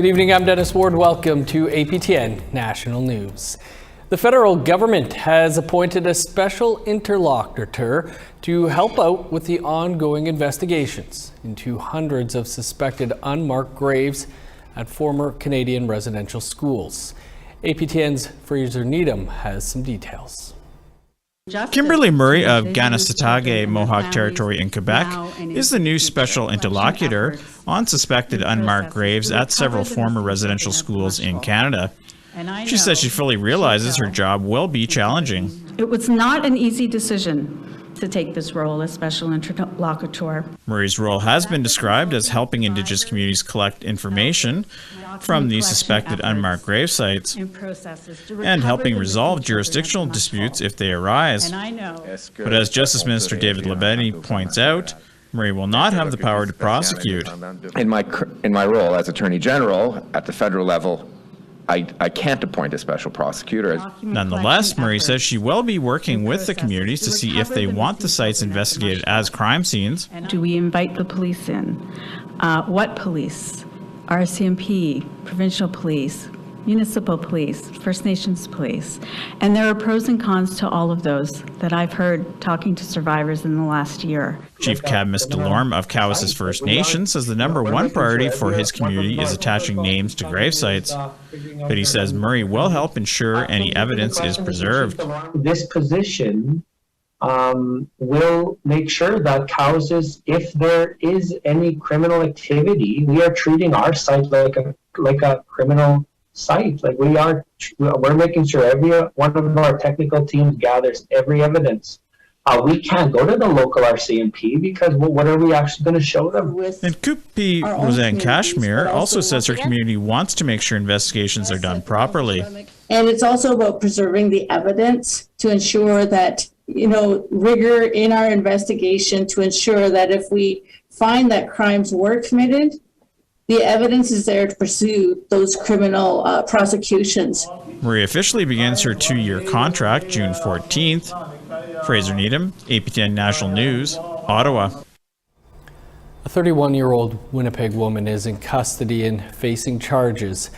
Good evening, I'm Dennis Ward. Welcome to APTN National News. The federal government has appointed a special interlocutor to help out with the ongoing investigations into hundreds of suspected unmarked graves at former Canadian residential schools. APTN's Fraser Needham has some details. Kimberly Murray of Kanesatake Mohawk Territory in Quebec is the new special interlocutor on suspected unmarked graves at several former residential schools in Canada. She says she fully realizes her job will be challenging. It was not an easy decision to take this role as special interlocutor. Murray's role has been described as helping Indigenous communities collect information from these suspected unmarked grave sites and helping resolve jurisdictional disputes if they arise. But as Justice Minister David Lebeni points out, Murray will not have the power to prosecute. In my role as Attorney General at the federal level, I can't appoint a special prosecutor. Nonetheless, Murray says she will be working with the communities to see if they want the sites investigated as crime scenes. Do we invite the police in? What police? RCMP, provincial police, municipal police, First Nations police. And there are pros and cons to all of those that I've heard talking to survivors in the last year. Chief Cadmus DeLorme of Cowessess First Nation says the #1 priority for his community is attaching names to grave sites. But he says Murray will help ensure any evidence is preserved. This position will make sure that Cowessess, if there is any criminal activity, we are treating our site like a criminal site. Like we're making sure every one of our technical teams gathers every evidence. We can't go to the local RCMP because what are we actually going to show them? And Kupi Roseanne Kashmir also says her community wants to make sure investigations are done properly. And it's also about preserving the evidence to ensure that, rigor in our investigation to ensure that if we find that crimes were committed, the evidence is there to pursue those criminal prosecutions. Murray officially begins her 2-year contract June 14th. Fraser Needham, APTN National News, Ottawa. A 31-year-old Winnipeg woman is in custody and facing charges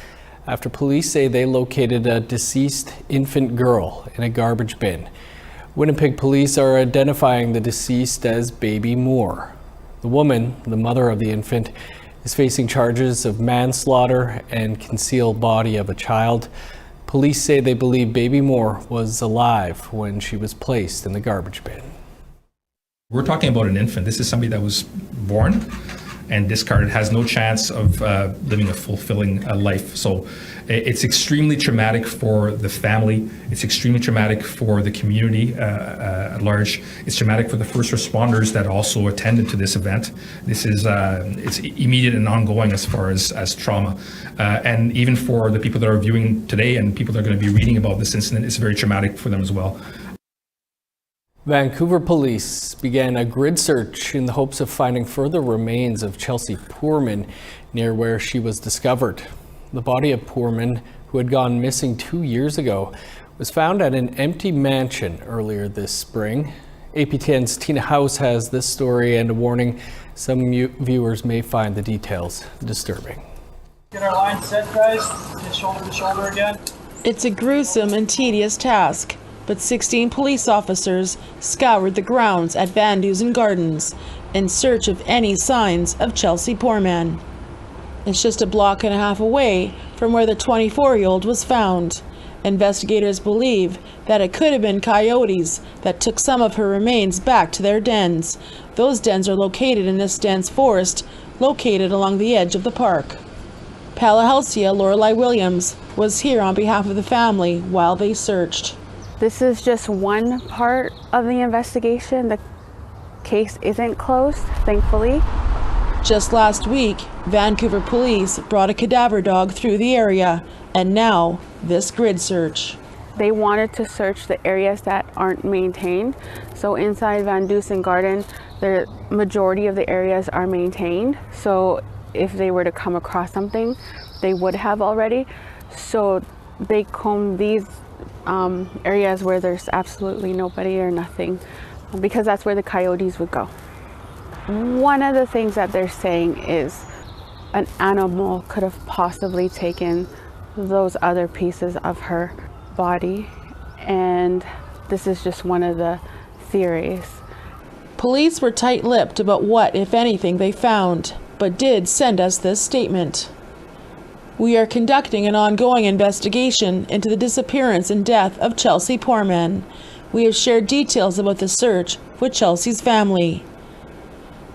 after police say they located a deceased infant girl in a garbage bin. Winnipeg police are identifying the deceased as Baby Moore. The woman, the mother of the infant, is facing charges of manslaughter and concealed body of a child. Police say they believe Baby Moore was alive when she was placed in the garbage bin. We're talking about an infant. This is somebody that was born and discarded, has no chance of living a fulfilling life. So it's extremely traumatic for the family. It's extremely traumatic for the community at large. It's traumatic for the first responders that also attended to this event. This is it's immediate and ongoing as far as trauma. And even for the people that are viewing today and people that are going to be reading about this incident, it's very traumatic for them as well. Vancouver police began a grid search in the hopes of finding further remains of Chelsea Poorman near where she was discovered. The body of Poorman, who had gone missing 2 years ago, was found at an empty mansion earlier this spring. APTN's Tina House has this story and a warning. Some viewers may find the details disturbing. Get our line set, guys. Get shoulder to shoulder again. It's a gruesome and tedious task, but 16 police officers scoured the grounds at Van Dusen Gardens in search of any signs of Chelsea Poorman. It's just a block and a half away from where the 24-year-old was found. Investigators believe that it could have been coyotes that took some of her remains back to their dens. Those dens are located in this dense forest located along the edge of the park. Palahelsia Lorelei Williams was here on behalf of the family while they searched. This is just one part of the investigation. The case isn't closed, thankfully. Just last week, Vancouver police brought a cadaver dog through the area, and now this grid search. They wanted to search the areas that aren't maintained. So inside Van Dusen Garden, the majority of the areas are maintained. So if they were to come across something, they would have already. So they combed these areas where there's absolutely nobody or nothing, because that's where the coyotes would go. One of the things that they're saying is an animal could have possibly taken those other pieces of her body, and this is just one of the theories. Police were tight-lipped about what, if anything, they found, but did send us this statement. We are conducting an ongoing investigation into the disappearance and death of Chelsea Poorman. We have shared details about the search with Chelsea's family.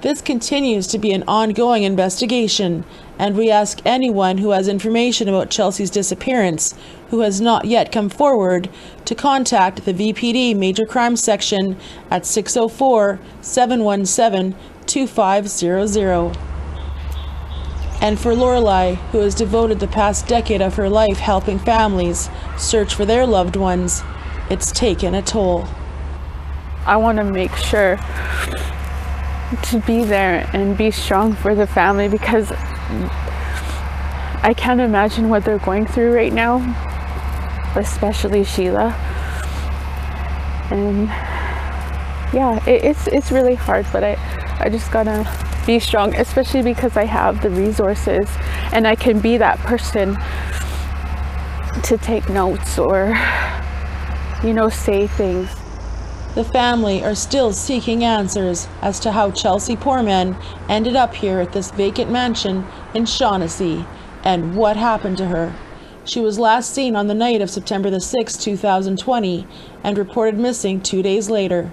This continues to be an ongoing investigation, and we ask anyone who has information about Chelsea's disappearance, who has not yet come forward, to contact the VPD Major Crimes Section at 604-717-2500. And for Lorelei, who has devoted the past decade of her life helping families search for their loved ones, it's taken a toll. I want to make sure to be there and be strong for the family, because I can't imagine what they're going through right now, especially Sheila. And yeah, it's really hard, but I just gotta be strong, especially because I have the resources and I can be that person to take notes or, say things. The family are still seeking answers as to how Chelsea Poorman ended up here at this vacant mansion in Shaughnessy and what happened to her. She was last seen on the night of September the 6th, 2020, and reported missing 2 days later.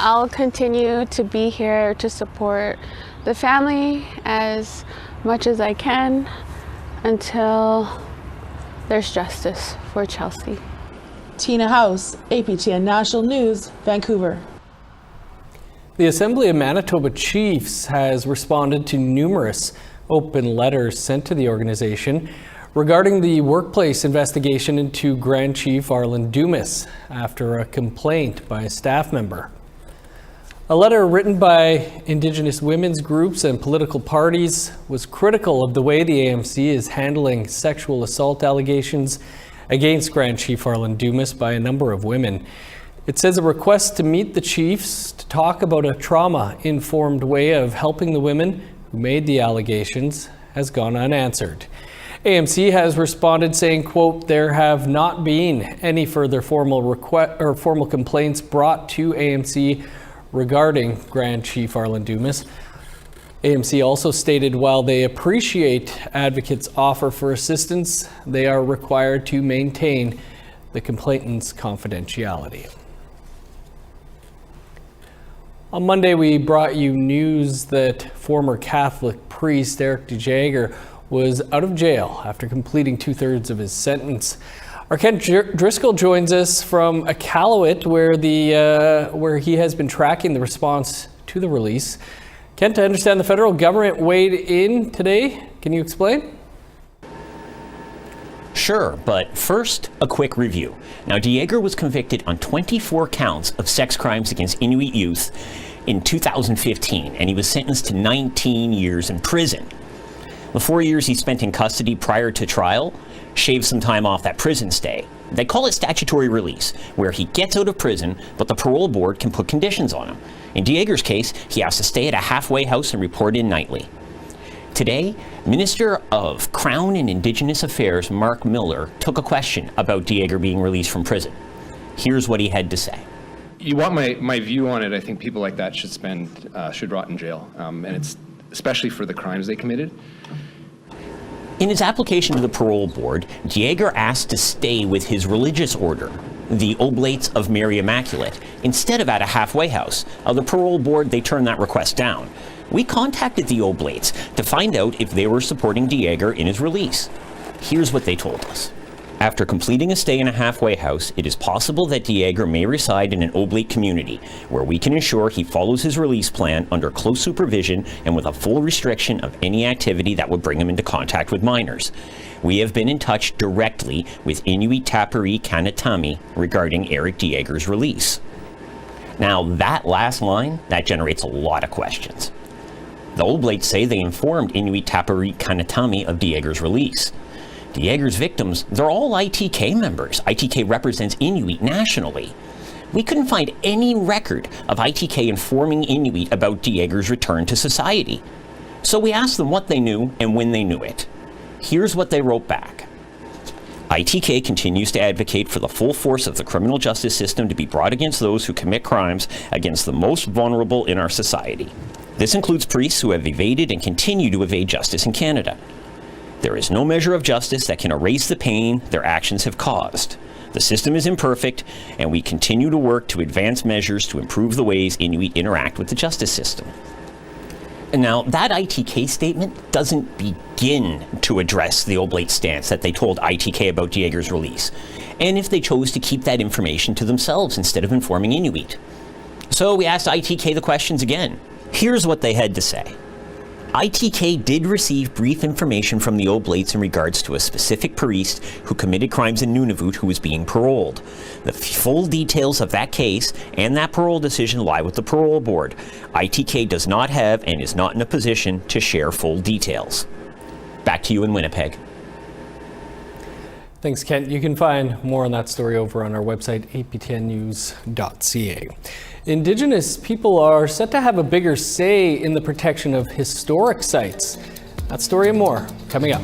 I'll continue to be here to support the family as much as I can until there's justice for Chelsea. Tina House, APTN National News, Vancouver. The Assembly of Manitoba Chiefs has responded to numerous open letters sent to the organization regarding the workplace investigation into Grand Chief Arlen Dumas after a complaint by a staff member. A letter written by Indigenous women's groups and political parties was critical of the way the AMC is handling sexual assault allegations against Grand Chief Arlen Dumas by a number of women. It says a request to meet the chiefs to talk about a trauma-informed way of helping the women who made the allegations has gone unanswered. AMC has responded saying, quote, there have not been any further formal complaints brought to AMC regarding Grand Chief Arlen Dumas. AMC also stated while they appreciate advocates' offer for assistance, they are required to maintain the complainant's confidentiality. On Monday, we brought you news that former Catholic priest Eric DeJager was out of jail after completing 2/3 of his sentence. Our Kent Driscoll joins us from Iqaluit, where he has been tracking the response to the release. Kent, I understand the federal government weighed in today. Can you explain? Sure, but first, a quick review. Now, DeJager was convicted on 24 counts of sex crimes against Inuit youth in 2015, and he was sentenced to 19 years in prison. The 4 years he spent in custody prior to trial shaved some time off that prison stay. They call it statutory release, where he gets out of prison, but the parole board can put conditions on him. In DeJager's case, he has to stay at a halfway house and report in nightly. Today, Minister of Crown and Indigenous Affairs Mark Miller took a question about DeJager being released from prison. Here's what he had to say. You want my view on it? I think people like that should rot in jail, and it's especially for the crimes they committed. In his application to the parole board, DeJager asked to stay with his religious order, the Oblates of Mary Immaculate, instead of at a halfway house. The parole board, they turned that request down. We contacted the Oblates to find out if they were supporting DeJager in his release. Here's what they told us. After completing a stay in a halfway house, it is possible that DeJager may reside in an Oblate community, where we can ensure he follows his release plan under close supervision and with a full restriction of any activity that would bring him into contact with minors. We have been in touch directly with Inuit Tapiri Kanatami regarding Eric DeJager's release. Now, that last line, that generates a lot of questions. The Oblates say they informed Inuit Tapiri Kanatami of DeJager's release. DeJager's victims, they're all ITK members. ITK represents Inuit nationally. We couldn't find any record of ITK informing Inuit about DeJager's return to society. So we asked them what they knew and when they knew it. Here's what they wrote back. ITK continues to advocate for the full force of the criminal justice system to be brought against those who commit crimes against the most vulnerable in our society. This includes priests who have evaded and continue to evade justice in Canada. There is no measure of justice that can erase the pain their actions have caused. The system is imperfect, and we continue to work to advance measures to improve the ways Inuit interact with the justice system. And now, that ITK statement doesn't begin to address the Oblate stance that they told ITK about Jaeger's release, and if they chose to keep that information to themselves instead of informing Inuit. So we asked ITK the questions again. Here's what they had to say. ITK did receive brief information from the Oblates in regards to a specific priest who committed crimes in Nunavut who was being paroled. The full details of that case and that parole decision lie with the parole board. ITK does not have and is not in a position to share full details. Back to you in Winnipeg. Thanks, Kent. You can find more on that story over on our website, aptnnews.ca. Indigenous people are set to have a bigger say in the protection of historic sites. That story and more coming up.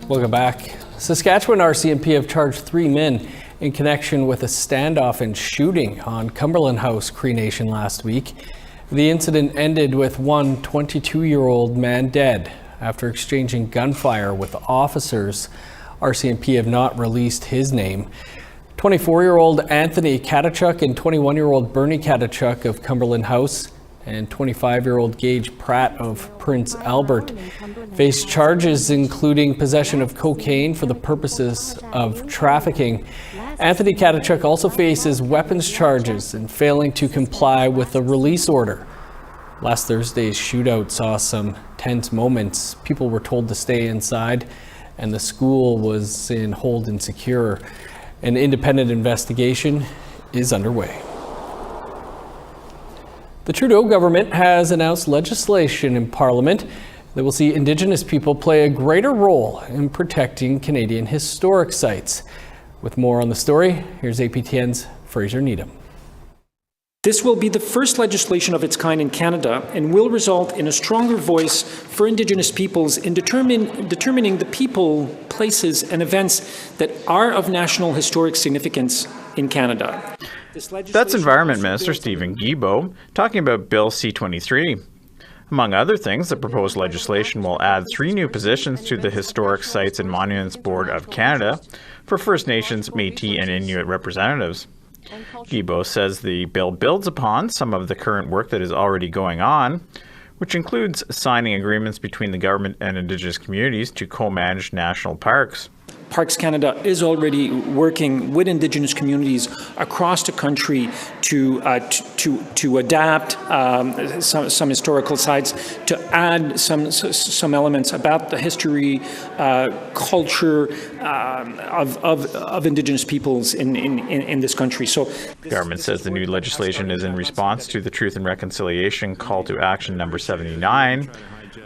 Welcome back. Saskatchewan RCMP have charged 3 men in connection with a standoff and shooting on Cumberland House, Cree Nation last week. The incident ended with one 22-year-old man dead after exchanging gunfire with officers. RCMP have not released his name. 24-year-old Anthony Katachuk and 21-year-old Bernie Katachuk of Cumberland House and 25-year-old Gage Pratt of Prince Albert faced charges including possession of cocaine for the purposes of trafficking. Anthony Katachuk also faces weapons charges and failing to comply with a release order. Last Thursday's shootout saw some tense moments. People were told to stay inside, and the school was in hold and secure. An independent investigation is underway. The Trudeau government has announced legislation in Parliament that will see Indigenous people play a greater role in protecting Canadian historic sites. With more on the story, here's APTN's Fraser Needham. This will be the first legislation of its kind in Canada and will result in a stronger voice for Indigenous peoples in determining the people, places, and events that are of national historic significance in Canada. That's Environment Minister Stephen Guilbeault talking about Bill C-23. Among other things, the proposed legislation will add 3 new positions to the Historic Sites and Monuments Board of Canada for First Nations, Métis, and Inuit representatives. Guilbeault says the bill builds upon some of the current work that is already going on, which includes signing agreements between the government and Indigenous communities to co-manage national parks. Parks Canada is already working with Indigenous communities across the country to adapt some historical sites, to add some elements about the history, culture of Indigenous peoples in this country. So, the government says the new legislation is in response to the Truth and Reconciliation Call to Action number 79.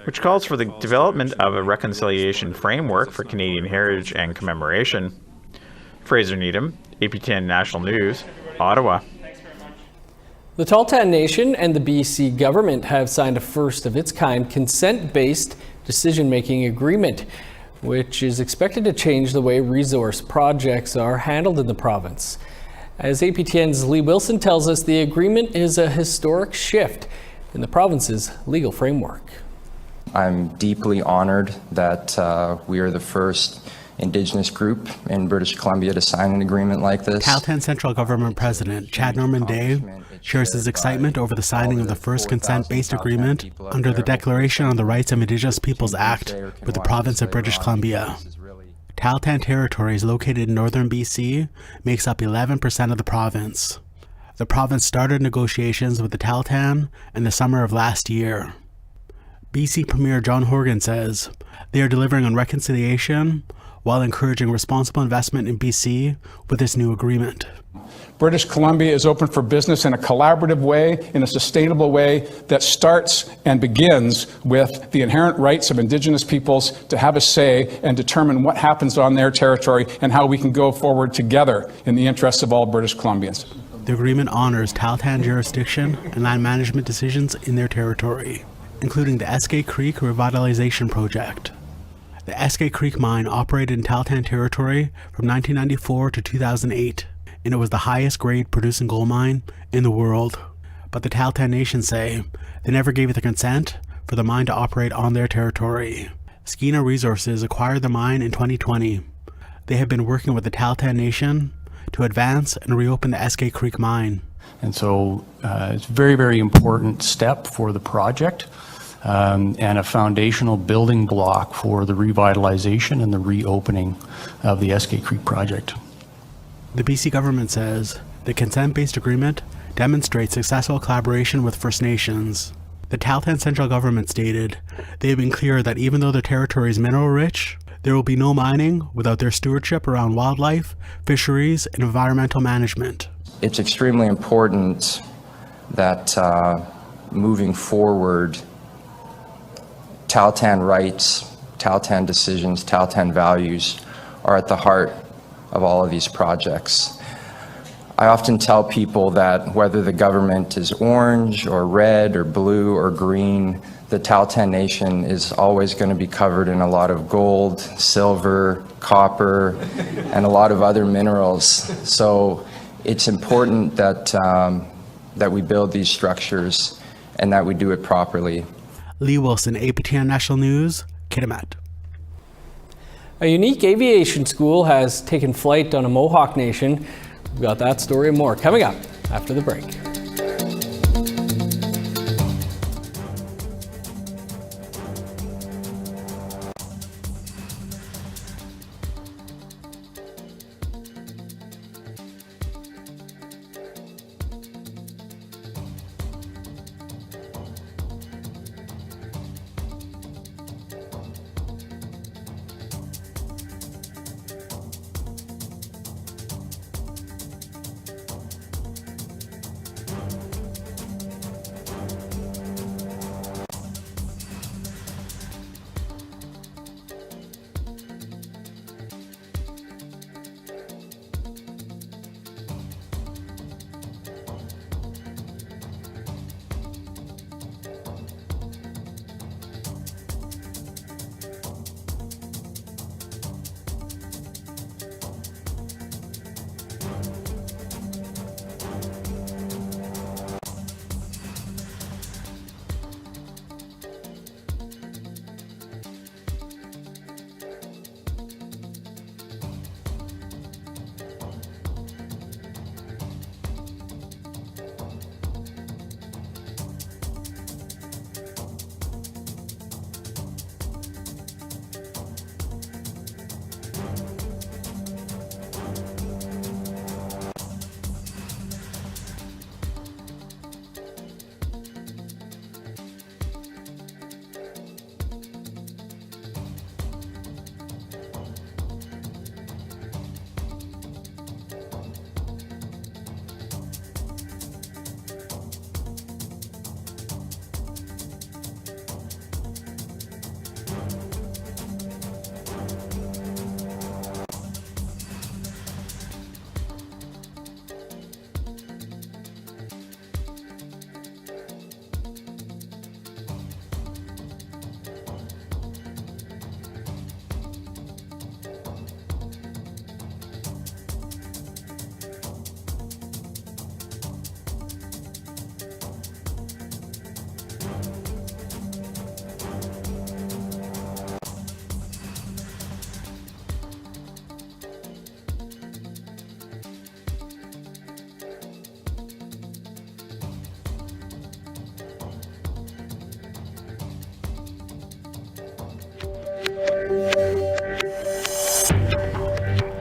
Which calls for the development of a reconciliation framework for Canadian heritage and commemoration. Fraser Needham, APTN National News, Ottawa. The Tahltan Nation and the BC government have signed a first-of-its-kind consent-based decision-making agreement, which is expected to change the way resource projects are handled in the province. As APTN's Lee Wilson tells us, the agreement is a historic shift in the province's legal framework. I'm deeply honored that we are the first Indigenous group in British Columbia to sign an agreement like this. Tahltan Central Government President Chad Norman-Day shares his excitement over the signing of the first consent-based agreement under the Declaration on the Rights of Indigenous Peoples Act with the province of British Columbia. Tahltan Territory is located in northern BC, makes up 11% of the province. The province started negotiations with the Tahltan in the summer of last year. BC Premier John Horgan says they are delivering on reconciliation while encouraging responsible investment in BC with this new agreement. British Columbia is open for business in a collaborative way, in a sustainable way that starts and begins with the inherent rights of Indigenous peoples to have a say and determine what happens on their territory and how we can go forward together in the interests of all British Columbians. The agreement honors Tahltan jurisdiction and land management decisions in their territory, including the Eskay Creek Revitalization Project. The Eskay Creek mine operated in Tahltan Territory from 1994 to 2008, and it was the highest grade producing gold mine in the world. But the Tahltan Nation say they never gave the consent for the mine to operate on their territory. Skeena Resources acquired the mine in 2020. They have been working with the Tahltan Nation to advance and reopen the Eskay Creek mine. And so it's a very, very important step for the project. And a foundational building block for the revitalization and the reopening of the Eskay Creek project. The BC government says the consent-based agreement demonstrates successful collaboration with First Nations. The Tahltan Central Government stated they have been clear that even though the territory is mineral rich, there will be no mining without their stewardship around wildlife, fisheries, and environmental management. It's extremely important that moving forward, Tahltan rights, Tahltan decisions, Tahltan values are at the heart of all of these projects. I often tell people that whether the government is orange or red or blue or green, the Tahltan Nation is always going to be covered in a lot of gold, silver, copper, and a lot of other minerals. So it's important that, that we build these structures and that we do it properly. Lee Wilson, APTN National News, Kitimat. A unique aviation school has taken flight on a Mohawk Nation. We've got that story and more coming up after the break.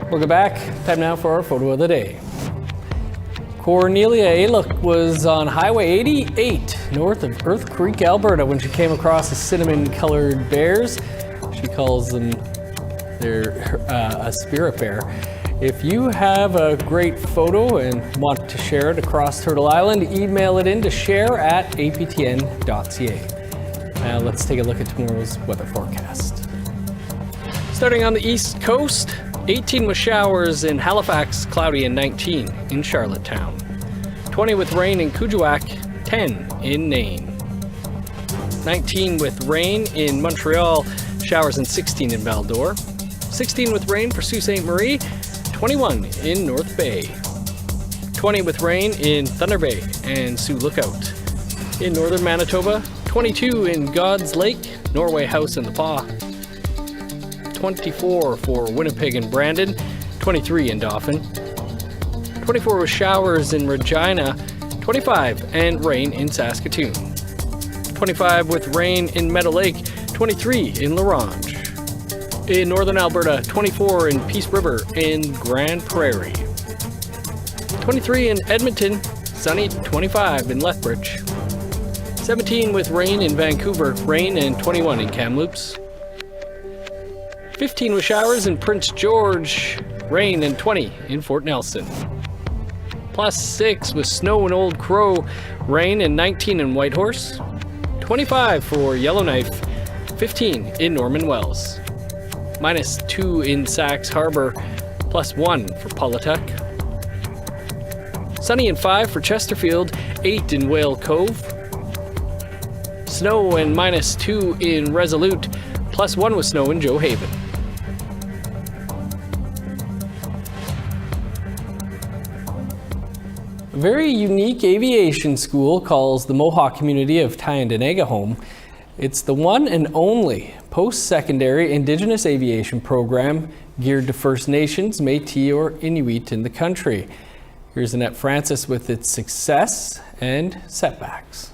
Welcome back. Time now for our photo of the day. Cornelia Aylock was on Highway 88 north of Earth Creek, Alberta when she came across the cinnamon-colored bears. She calls them a spirit bear. If you have a great photo and want to share it across Turtle Island, email it in to share@aptn.ca. Now let's take a look at tomorrow's weather forecast. Starting on the east coast, 18 with showers in Halifax, cloudy, and 19 in Charlottetown. 20 with rain in Kuujjuaq, 10 in Nain. 19 with rain in Montreal, showers and 16 in Val-d'Or. 16 with rain for Sault Ste. Marie, 21 in North Bay. 20 with rain in Thunder Bay and Sioux Lookout. In northern Manitoba, 22 in God's Lake, Norway House and the Paw. 24 for Winnipeg and Brandon, 23 in Dauphin. 24 with showers in Regina, 25 and rain in Saskatoon. 25 with rain in Meadow Lake, 23 in La Ronge. In northern Alberta, 24 in Peace River and Grand Prairie. 23 in Edmonton, sunny, 25 in Lethbridge. 17 with rain in Vancouver, rain, and 21 in Kamloops. 15 with showers in Prince George, rain, and 20 in Fort Nelson. +6 with snow in Old Crow, rain, and 19 in Whitehorse. 25 for Yellowknife, 15 in Norman Wells. -2 in Sax Harbor, +1 for Paulatuck. Sunny and 5 for Chesterfield, 8 in Whale Cove. Snow and -2 in Resolute, +1 with snow in Joe Haven. A very unique aviation school calls the Mohawk community of Tyendinaga home. It's the one and only post-secondary Indigenous aviation program geared to First Nations, Métis, or Inuit in the country. Here's Annette Francis with its success and setbacks.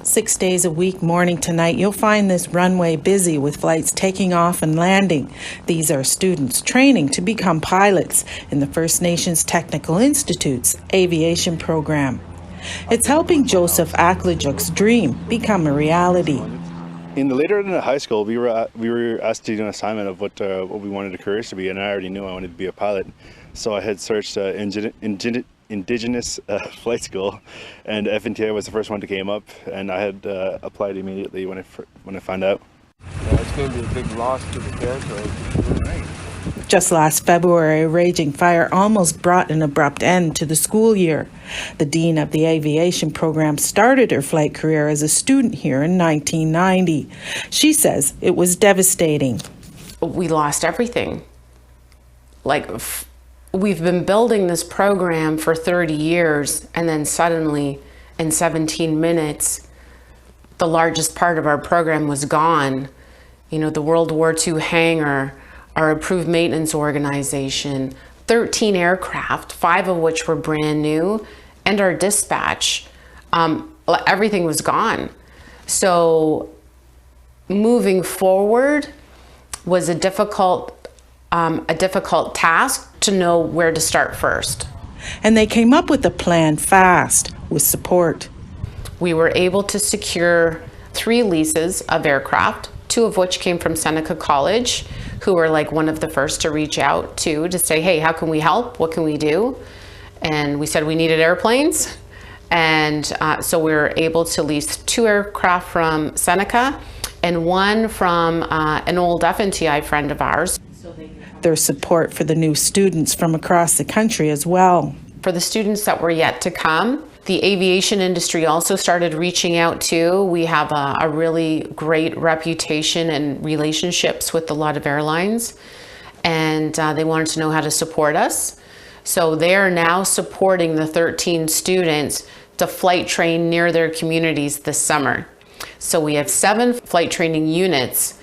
6 days a week, morning to night, you'll find this runway busy with flights taking off and landing. These are students training to become pilots in the First Nations Technical Institute's aviation program. It's helping Joseph Aklajuk's dream become a reality. Later in high school, we were asked to do an assignment of what we wanted a career to be, and I already knew I wanted to be a pilot. So I had searched Indigenous flight school, and FNTI was the first one that came up, and I had applied immediately when I found out. Yeah, it's going to be a big loss to the territory. Right. Just last February, a raging fire almost brought an abrupt end to the school year. The dean of the aviation program started her flight career as a student here in 1990. She says it was devastating. We lost everything. We've been building this program for 30 years, and then suddenly, in 17 minutes, the largest part of our program was gone. The World War II hangar, our approved maintenance organization, 13 aircraft, 5 of which were brand new, and our dispatch. Everything was gone. So moving forward was a difficult task to know where to start first. And they came up with a plan fast with support. We were able to secure 3 leases of aircraft, 2 of which came from Seneca College, who were one of the first to reach out to say, hey, how can we help? What can we do? And we said we needed airplanes. And so we were able to lease 2 aircraft from Seneca and 1 from an old FNTI friend of ours. There's support for the new students from across the country as well. For the students that were yet to come, the aviation industry also started reaching out too. We have a really great reputation and relationships with a lot of airlines, and they wanted to know how to support us. So they are now supporting the 13 students to flight train near their communities this summer. So we have 7 flight training units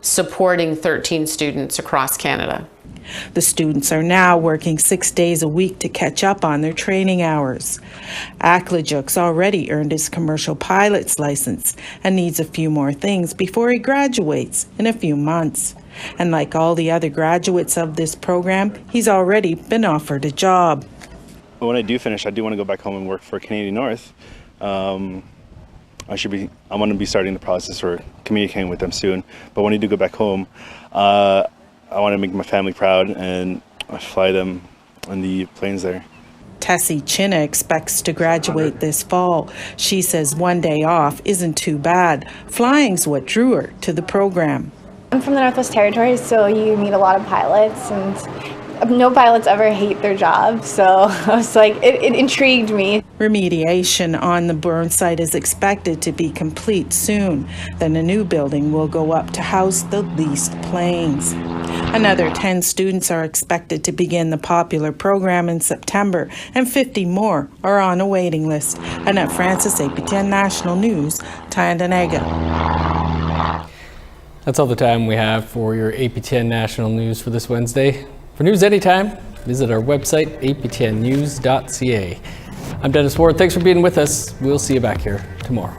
supporting 13 students across Canada. The students are now working 6 days a week to catch up on their training hours. Aklajuk's already earned his commercial pilot's license and needs a few more things before he graduates in a few months. And like all the other graduates of this program, he's already been offered a job. When I do finish, I do want to go back home and work for Canadian North. I'm going to be starting the process for communicating with them soon. But when I do go back home, I want to make my family proud and fly them on the planes there. Tessie Chinna expects to graduate this fall. She says one day off isn't too bad. Flying's what drew her to the program. I'm from the Northwest Territories, so you meet a lot of pilots, and no pilots ever hate their job, so I was like, it intrigued me. Remediation on the burn site is expected to be complete soon. Then a new building will go up to house the leased planes. Another 10 students are expected to begin the popular program in September, and 50 more are on a waiting list. Annette Francis, APTN National News, Tyndonega. That's all the time we have for your APTN National News for this Wednesday. For news anytime, visit our website, aptnnews.ca. I'm Dennis Ward. Thanks for being with us. We'll see you back here tomorrow.